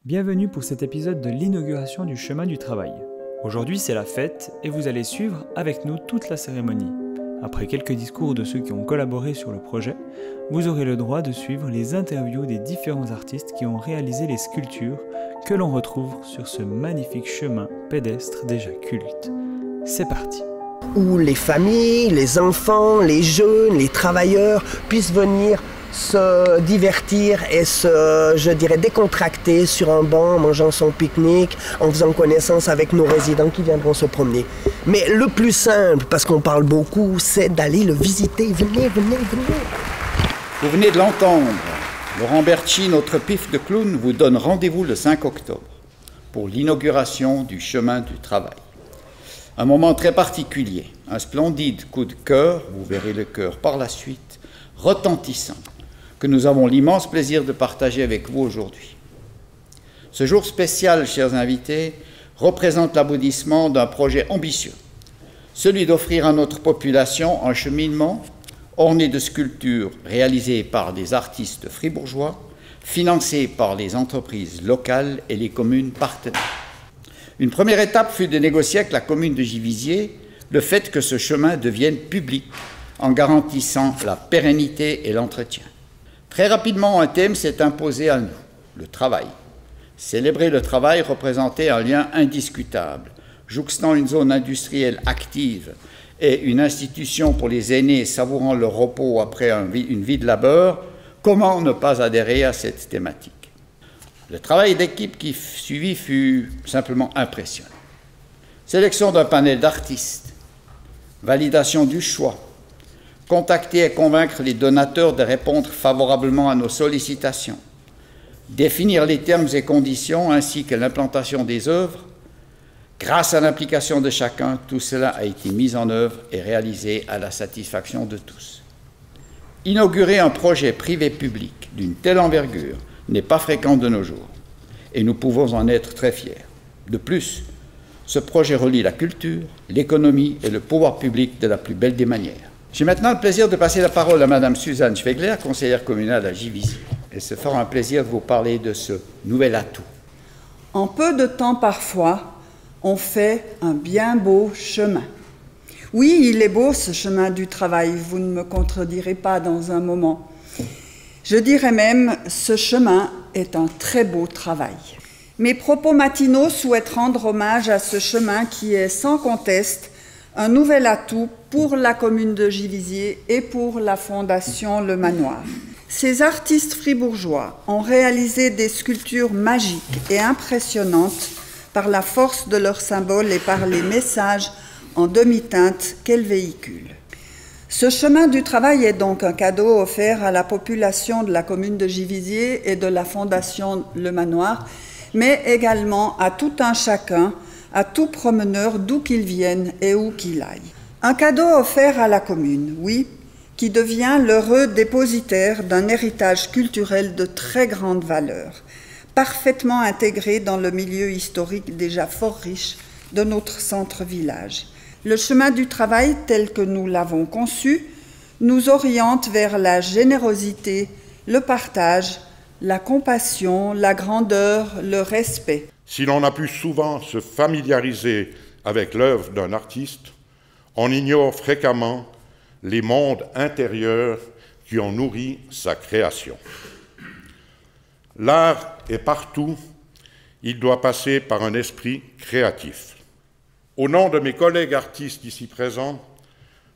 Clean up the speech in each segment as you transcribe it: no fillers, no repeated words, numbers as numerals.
Bienvenue pour cet épisode de l'inauguration du chemin du travail. Aujourd'hui c'est la fête et vous allez suivre avec nous toute la cérémonie. Après quelques discours de ceux qui ont collaboré sur le projet, vous aurez le droit de suivre les interviews des différents artistes qui ont réalisé les sculptures que l'on retrouve sur ce magnifique chemin pédestre déjà culte. C'est parti! Où les familles, les enfants, les jeunes, les travailleurs puissent venir se divertir et décontracter sur un banc, en mangeant son pique-nique, en faisant connaissance avec nos résidents qui viendront se promener. Mais le plus simple, parce qu'on parle beaucoup, c'est d'aller le visiter. Venez. Vous venez de l'entendre. Laurent Bertschy, notre pif de clown, vous donne rendez-vous le 5 octobre pour l'inauguration du chemin du travail. Un moment très particulier, un splendide coup de cœur, vous verrez le cœur par la suite, retentissant, que nous avons l'immense plaisir de partager avec vous aujourd'hui. Ce jour spécial, chers invités, représente l'aboutissement d'un projet ambitieux, celui d'offrir à notre population un cheminement orné de sculptures réalisées par des artistes fribourgeois, financées par les entreprises locales et les communes partenaires. Une première étape fut de négocier avec la commune de Givisiez le fait que ce chemin devienne public en garantissant la pérennité et l'entretien. Très rapidement, un thème s'est imposé à nous, le travail. Célébrer le travail représentait un lien indiscutable, jouxtant une zone industrielle active et une institution pour les aînés savourant leur repos après une vie de labeur. Comment ne pas adhérer à cette thématique ? Le travail d'équipe qui suivit fut simplement impressionnant. Sélection d'un panel d'artistes, validation du choix, contacter et convaincre les donateurs de répondre favorablement à nos sollicitations, définir les termes et conditions ainsi que l'implantation des œuvres. Grâce à l'implication de chacun, tout cela a été mis en œuvre et réalisé à la satisfaction de tous. Inaugurer un projet privé-public d'une telle envergure n'est pas fréquent de nos jours, et nous pouvons en être très fiers. De plus, ce projet relie la culture, l'économie et le pouvoir public de la plus belle des manières. J'ai maintenant le plaisir de passer la parole à Madame Suzanne Schwegler, conseillère communale à Givisiez. Et c'est fort un plaisir de vous parler de ce nouvel atout. En peu de temps parfois, on fait un bien beau chemin. Oui, il est beau ce chemin du travail, vous ne me contredirez pas dans un moment. Je dirais même, ce chemin est un très beau travail. Mes propos matinaux souhaitent rendre hommage à ce chemin qui est sans conteste un nouvel atout pour la commune de Givisiez et pour la Fondation Le Manoir. Ces artistes fribourgeois ont réalisé des sculptures magiques et impressionnantes par la force de leurs symboles et par les messages en demi-teinte qu'elles véhiculent. Ce chemin du travail est donc un cadeau offert à la population de la commune de Givisiez et de la Fondation Le Manoir, mais également à tout un chacun, à tout promeneur d'où qu'il vienne et où qu'il aille. Un cadeau offert à la commune, oui, qui devient l'heureux dépositaire d'un héritage culturel de très grande valeur, parfaitement intégré dans le milieu historique déjà fort riche de notre centre-village. Le chemin du travail, tel que nous l'avons conçu, nous oriente vers la générosité, le partage, la compassion, la grandeur, le respect. Si l'on a pu souvent se familiariser avec l'œuvre d'un artiste, on ignore fréquemment les mondes intérieurs qui ont nourri sa création. L'art est partout, il doit passer par un esprit créatif. Au nom de mes collègues artistes ici présents,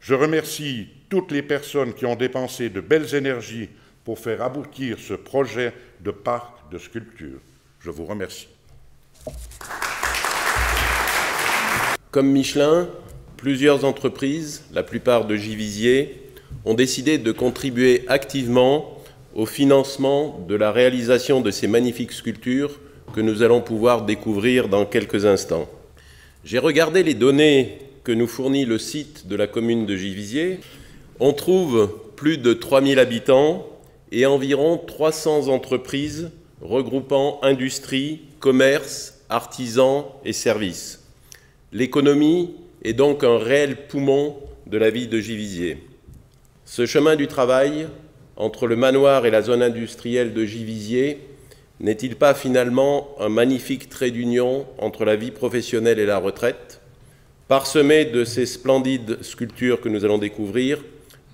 je remercie toutes les personnes qui ont dépensé de belles énergies pour faire aboutir ce projet de parc de sculpture. Je vous remercie. Comme Michelin, plusieurs entreprises, la plupart de Givisiez, ont décidé de contribuer activement au financement de la réalisation de ces magnifiques sculptures que nous allons pouvoir découvrir dans quelques instants. J'ai regardé les données que nous fournit le site de la commune de Givisiez. On trouve plus de 3000 habitants et environ 300 entreprises regroupant industrie, commerce, artisans et services. L'économie est donc un réel poumon de la ville de Givisiez. Ce chemin du travail entre le manoir et la zone industrielle de Givisiez n'est-il pas finalement un magnifique trait d'union entre la vie professionnelle et la retraite? Parsemé de ces splendides sculptures que nous allons découvrir,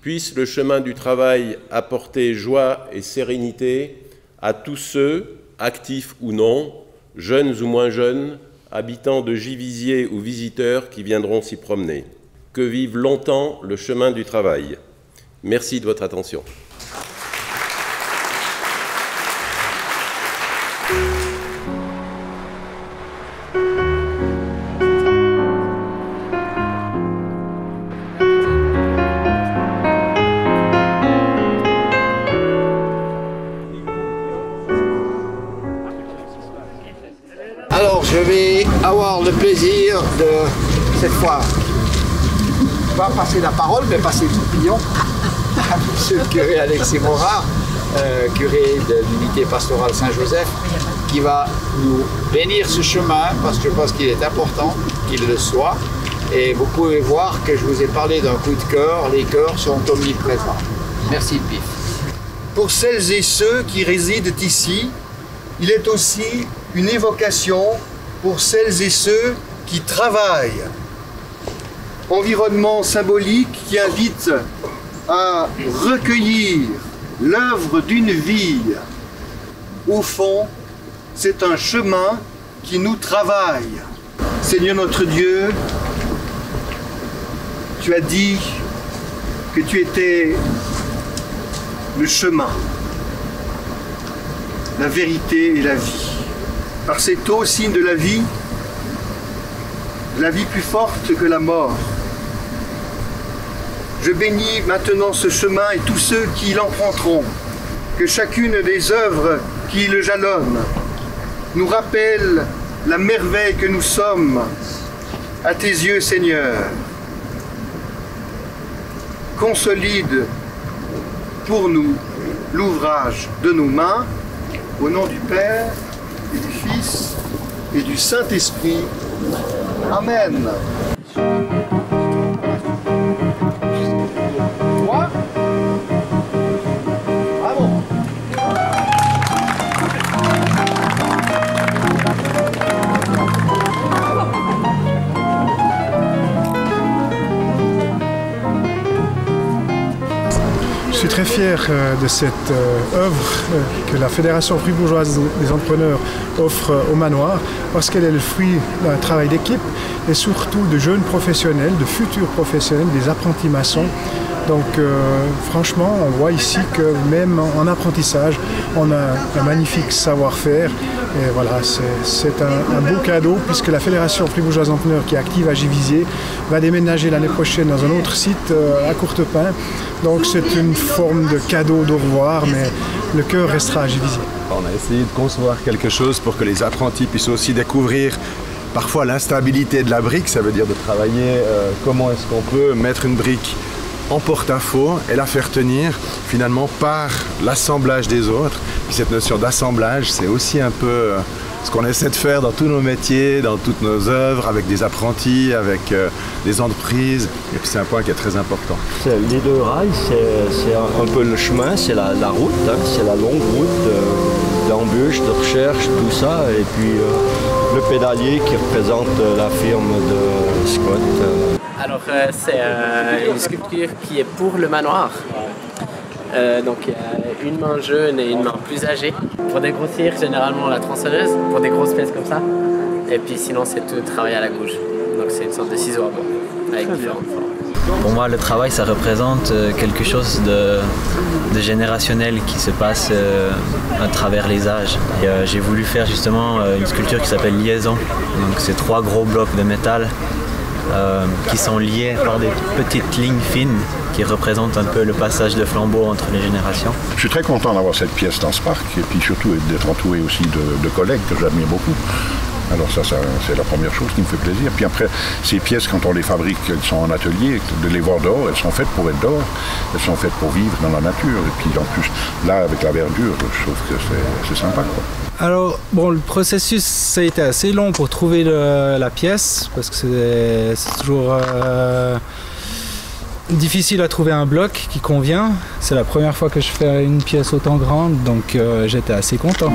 puisse le chemin du travail apporter joie et sérénité à tous ceux, actifs ou non, jeunes ou moins jeunes, habitants de Givisiez ou visiteurs qui viendront s'y promener. Que vive longtemps le chemin du travail. Merci de votre attention. Alors, je vais avoir le plaisir de, cette fois, pas passer la parole, mais passer le tourbillon à monsieur le curé Alexis Morard, curé de l'unité pastorale Saint-Joseph, qui va nous bénir ce chemin, parce que je pense qu'il est important qu'il le soit. Et vous pouvez voir que je vous ai parlé d'un coup de cœur, les cœurs sont omniprésents. Merci Pif. Pour celles et ceux qui résident ici, il est aussi une évocation pour celles et ceux qui travaillent. Environnement symbolique qui invite à recueillir l'œuvre d'une vie. Au fond, c'est un chemin qui nous travaille. Seigneur notre Dieu, tu as dit que tu étais le chemin, la vérité et la vie. Par cette eau, signe de la vie plus forte que la mort. Je bénis maintenant ce chemin et tous ceux qui l'emprunteront, que chacune des œuvres qui le jalonnent nous rappelle la merveille que nous sommes à tes yeux, Seigneur. Consolide pour nous l'ouvrage de nos mains, au nom du Père et du Fils et du Saint-Esprit. Amen. Bravo. Je suis très fier de cette œuvre que la Fédération fribourgeoise des entrepreneurs offre au manoir, parce qu'elle est le fruit d'un travail d'équipe et surtout de jeunes professionnels, de futurs professionnels, des apprentis maçons. Donc franchement, on voit ici que même en apprentissage, on a un magnifique savoir-faire. Et voilà, c'est un beau cadeau, puisque la Fédération fribourgeoise des entrepreneurs, qui est active à Givisiez, va déménager l'année prochaine dans un autre site à Courtepin. Donc c'est une forme de cadeau d'au revoir, mais le cœur restera à Givisiez. On a essayé de concevoir quelque chose pour que les apprentis puissent aussi découvrir parfois l'instabilité de la brique. Ça veut dire de travailler comment est-ce qu'on peut mettre une brique en porte-à-faux et la faire tenir finalement par l'assemblage des autres. Puis cette notion d'assemblage, c'est aussi un peu ce qu'on essaie de faire dans tous nos métiers, dans toutes nos œuvres, avec des apprentis, avec des entreprises. Et puis c'est un point qui est très important. Les deux rails, c'est un peu le chemin, c'est la route, hein, c'est la longue route d'embûches, de recherche, tout ça. Et puis le pédalier qui représente la firme de Scott. Alors c'est une sculpture qui est pour le manoir. Donc il y a une main jeune et une main plus âgée. Pour dégrossir généralement la tronçonneuse, pour des grosses pièces comme ça. Et puis sinon c'est tout travail à la gouge. Donc c'est une sorte de ciseau à bois avec différentes formes. Pour moi le travail ça représente quelque chose de générationnel qui se passe à travers les âges. J'ai voulu faire justement une sculpture qui s'appelle Liaison. Donc c'est 3 gros blocs de métal qui sont liés par des petites lignes fines qui représentent un peu le passage de flambeau entre les générations. Je suis très content d'avoir cette pièce dans ce parc et puis surtout d'être entouré aussi de collègues que j'admire beaucoup. Alors ça c'est la première chose qui me fait plaisir. Puis après, ces pièces, quand on les fabrique, elles sont en atelier, de les voir dehors, elles sont faites pour être dehors, elles sont faites pour vivre dans la nature. Et puis en plus, là, avec la verdure, je trouve que c'est sympa, quoi. Alors, bon, le processus, ça a été assez long pour trouver la pièce, parce que c'est toujours difficile à trouver un bloc qui convient. C'est la première fois que je fais une pièce autant grande, donc j'étais assez content.